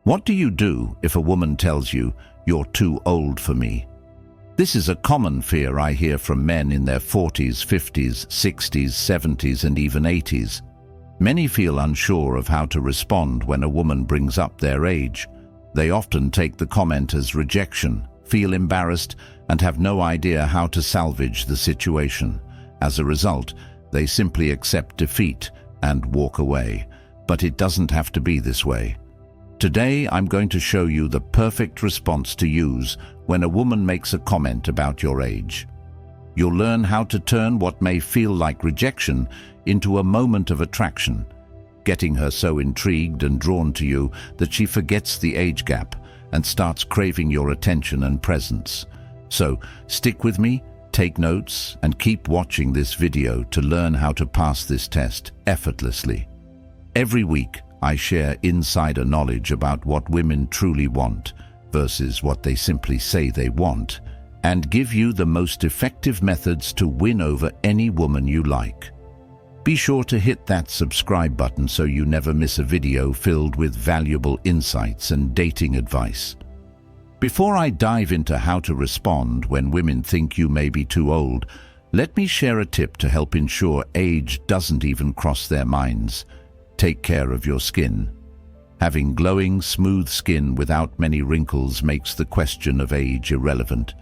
What do you do if a woman tells you, "You're too old for me"? This is a common fear I hear from men in their 40s, 50s, 60s, 70s, and even 80s. Many feel unsure of how to respond when a woman brings up their age. They often take the comment as rejection, feel embarrassed, and have no idea how to salvage the situation. As a result, they simply accept defeat and walk away. But it doesn't have to be this way. Today, I'm going to show you the perfect response to use when a woman makes a comment about your age. You'll learn how to turn what may feel like rejection into a moment of attraction, getting her so intrigued and drawn to you that she forgets the age gap and starts craving your attention and presence. So, stick with me, take notes, and keep watching this video to learn how to pass this test effortlessly. Every week, I share insider knowledge about what women truly want versus what they simply say they want, and give you the most effective methods to win over any woman you like. Be sure to hit that subscribe button so you never miss a video filled with valuable insights and dating advice. Before I dive into how to respond when women think you may be too old, let me share a tip to help ensure age doesn't even cross their minds. Take care of your skin. Having glowing, smooth skin without many wrinkles makes the question of age irrelevant.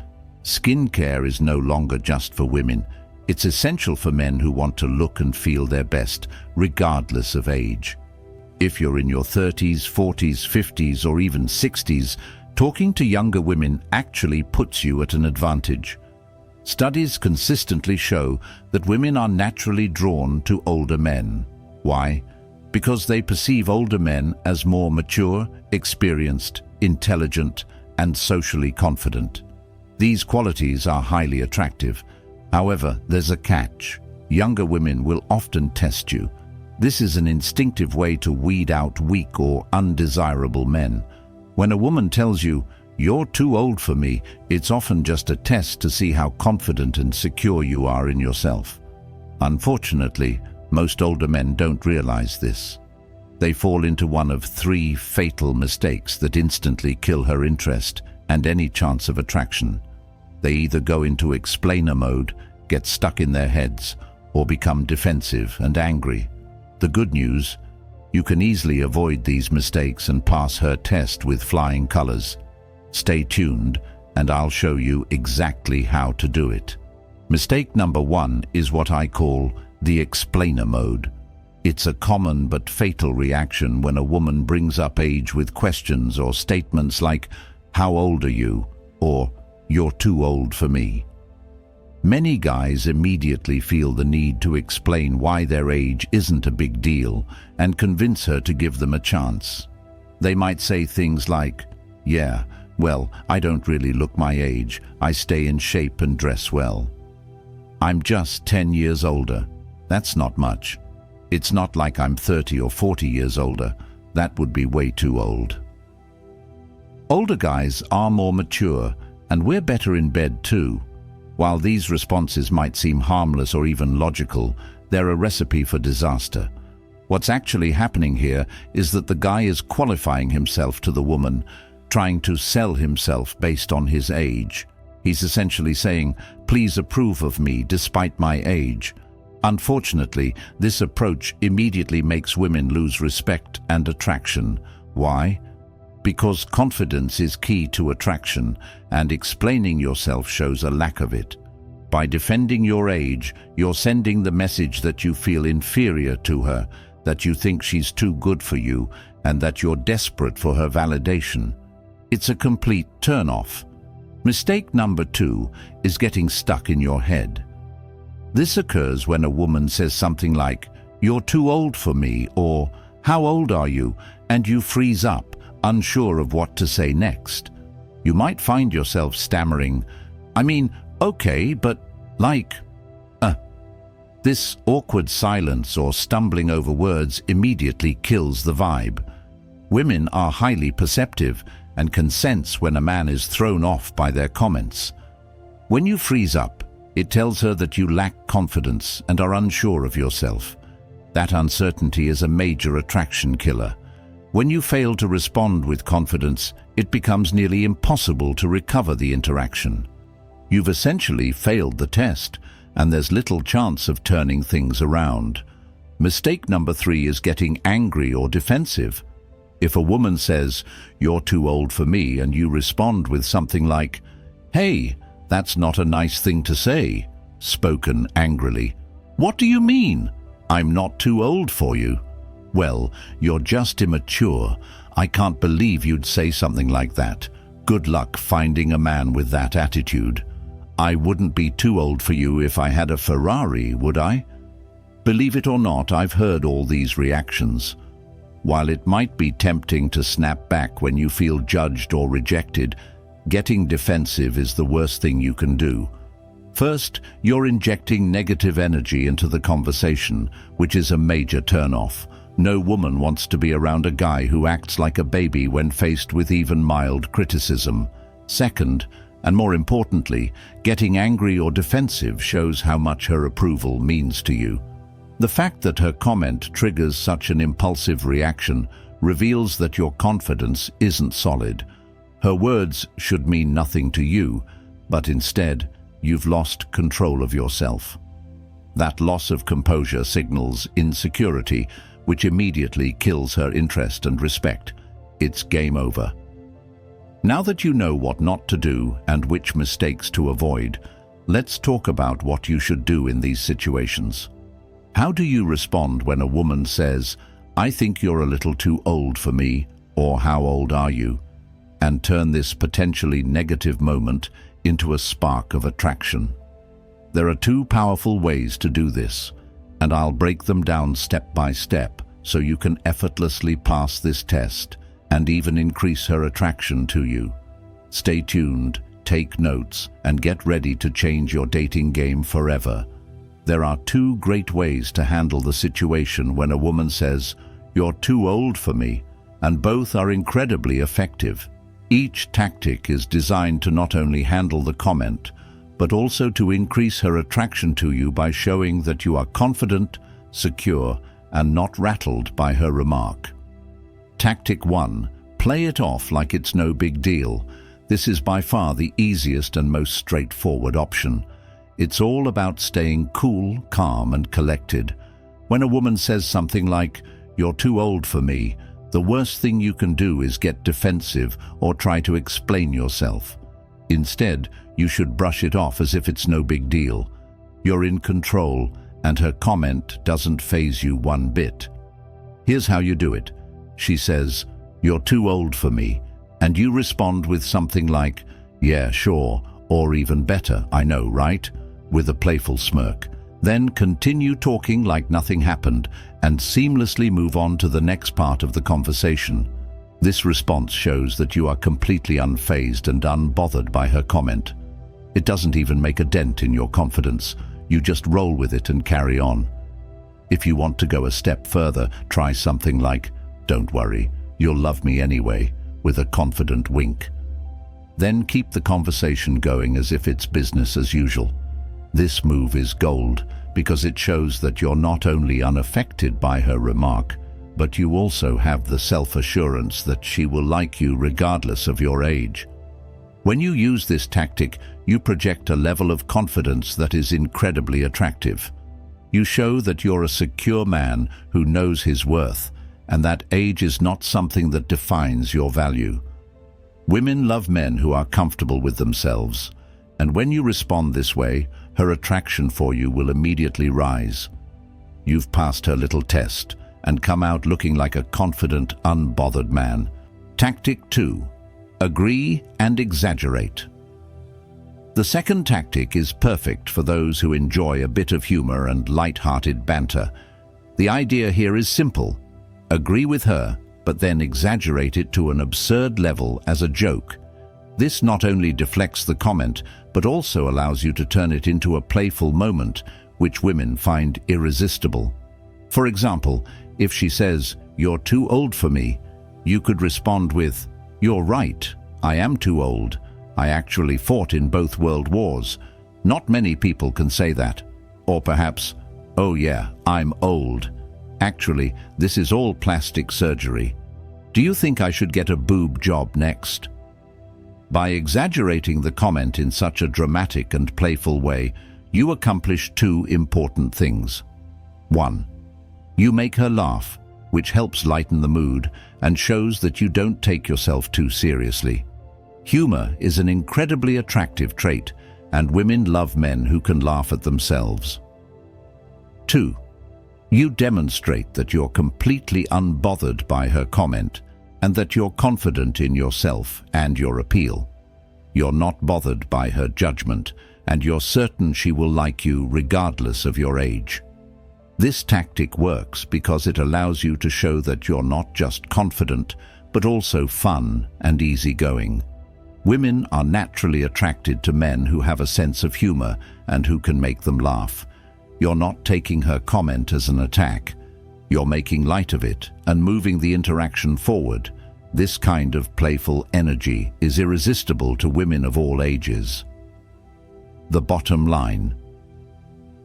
Skincare is no longer just for women. It's essential for men who want to look and feel their best, regardless of age. If you're in your 30s, 40s, 50s, or even 60s, talking to younger women actually puts you at an advantage. Studies consistently show that women are naturally drawn to older men. Why? Because they perceive older men as more mature, experienced, intelligent, and socially confident. These qualities are highly attractive. However, there's a catch. Younger women will often test you. This is an instinctive way to weed out weak or undesirable men. When a woman tells you, "You're too old for me," it's often just a test to see how confident and secure you are in yourself. Unfortunately, most older men don't realize this. They fall into one of 3 fatal mistakes that instantly kill her interest and any chance of attraction. They either go into explainer mode, get stuck in their heads, or become defensive and angry. The good news, you can easily avoid these mistakes and pass her test with flying colors. Stay tuned, and I'll show you exactly how to do it. Mistake number 1 is what I call the explainer mode. It's a common but fatal reaction when a woman brings up age with questions or statements like, "How old are you?" or "You're too old for me." Many guys immediately feel the need to explain why their age isn't a big deal and convince her to give them a chance. They might say things like, "Yeah, well, I don't really look my age. I stay in shape and dress well. I'm just 10 years older. That's not much. It's not like I'm 30 or 40 years older. That would be way too old." Older guys are more mature, and we're better in bed too. While these responses might seem harmless or even logical, they're a recipe for disaster. What's actually happening here is that the guy is qualifying himself to the woman, trying to sell himself based on his age. He's essentially saying, "Please approve of me despite my age." Unfortunately, this approach immediately makes women lose respect and attraction. Why? Because confidence is key to attraction, and explaining yourself shows a lack of it. By defending your age, you're sending the message that you feel inferior to her, that you think she's too good for you, and that you're desperate for her validation. It's a complete turn-off. Mistake number 2 is getting stuck in your head. This occurs when a woman says something like, "You're too old for me," or "How old are you?" and you freeze up, unsure of what to say next. You might find yourself stammering, "I mean, okay, but like, This awkward silence or stumbling over words immediately kills the vibe. Women are highly perceptive and can sense when a man is thrown off by their comments. When you freeze up, it tells her that you lack confidence and are unsure of yourself. That uncertainty is a major attraction killer. When you fail to respond with confidence, it becomes nearly impossible to recover the interaction. You've essentially failed the test, and there's little chance of turning things around. Mistake number 3 is getting angry or defensive. If a woman says, "You're too old for me," and you respond with something like, "Hey, that's not a nice thing to say," spoken angrily. "What do you mean? I'm not too old for you." Well, you're just immature. I can't believe you'd say something like that. Good luck finding a man with that attitude. I wouldn't be too old for you if I had a Ferrari, would I? Believe it or not, I've heard all these reactions. While it might be tempting to snap back when you feel judged or rejected, getting defensive is the worst thing you can do. First, you're injecting negative energy into the conversation, which is a major turn-off. No woman wants to be around a guy who acts like a baby when faced with even mild criticism. Second, and more importantly, getting angry or defensive shows how much her approval means to you. The fact that her comment triggers such an impulsive reaction reveals that your confidence isn't solid. Her words should mean nothing to you, but instead, you've lost control of yourself. That loss of composure signals insecurity, which immediately kills her interest and respect. It's game over. Now that you know what not to do and which mistakes to avoid, let's talk about what you should do in these situations. How do you respond when a woman says, "I think you're a little too old for me," or "How old are you?" and turn this potentially negative moment into a spark of attraction? There are 2 powerful ways to do this, and I'll break them down step by step so you can effortlessly pass this test and even increase her attraction to you. Stay tuned, take notes, and get ready to change your dating game forever. There are 2 great ways to handle the situation when a woman says, "You're too old for me," and both are incredibly effective. Each tactic is designed to not only handle the comment, but also to increase her attraction to you by showing that you are confident, secure, and not rattled by her remark. Tactic 1. Play it off like it's no big deal. This is by far the easiest and most straightforward option. It's all about staying cool, calm, and collected. When a woman says something like, "You're too old for me," the worst thing you can do is get defensive or try to explain yourself. Instead, you should brush it off as if it's no big deal. You're in control, and her comment doesn't faze you one bit. Here's how you do it. She says, "You're too old for me," and you respond with something like, "Yeah, sure," or even better, "I know, right?" with a playful smirk. Then continue talking like nothing happened and seamlessly move on to the next part of the conversation. This response shows that you are completely unfazed and unbothered by her comment. It doesn't even make a dent in your confidence. You just roll with it and carry on. If you want to go a step further, try something like, "Don't worry, you'll love me anyway," with a confident wink. Then keep the conversation going as if it's business as usual. This move is gold because it shows that you're not only unaffected by her remark, but you also have the self-assurance that she will like you regardless of your age. When you use this tactic, you project a level of confidence that is incredibly attractive. You show that you're a secure man who knows his worth, and that age is not something that defines your value. Women love men who are comfortable with themselves, and when you respond this way, her attraction for you will immediately rise. You've passed her little test and come out looking like a confident, unbothered man. Tactic 2. Agree and exaggerate. The second tactic is perfect for those who enjoy a bit of humor and light-hearted banter. The idea here is simple. Agree with her, but then exaggerate it to an absurd level as a joke. This not only deflects the comment, but also allows you to turn it into a playful moment, which women find irresistible. For example, if she says, "You're too old for me," you could respond with, "You're right, I am too old. I actually fought in both world wars. Not many people can say that." Or perhaps, "Oh yeah, I'm old. Actually, this is all plastic surgery." Do you think I should get a boob job next? By exaggerating the comment in such a dramatic and playful way, you accomplish two important things. 1. You make her laugh, which helps lighten the mood and shows that you don't take yourself too seriously. Humor is an incredibly attractive trait, and women love men who can laugh at themselves. 2. You demonstrate that you're completely unbothered by her comment and that you're confident in yourself and your appeal. You're not bothered by her judgment, and you're certain she will like you regardless of your age. This tactic works because it allows you to show that you're not just confident, but also fun and easygoing. Women are naturally attracted to men who have a sense of humor and who can make them laugh. You're not taking her comment as an attack. You're making light of it and moving the interaction forward. This kind of playful energy is irresistible to women of all ages. The bottom line.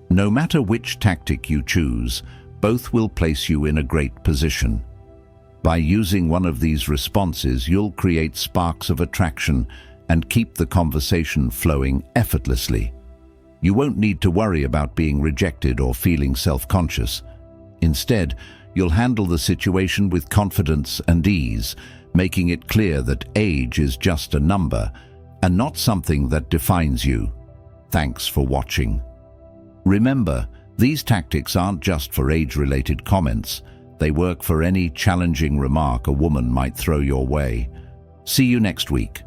No matter which tactic you choose, both will place you in a great position. By using one of these responses, you'll create sparks of attraction and keep the conversation flowing effortlessly. You won't need to worry about being rejected or feeling self-conscious. Instead, you'll handle the situation with confidence and ease, making it clear that age is just a number and not something that defines you. Thanks for watching. Remember, these tactics aren't just for age-related comments. They work for any challenging remark a woman might throw your way. See you next week.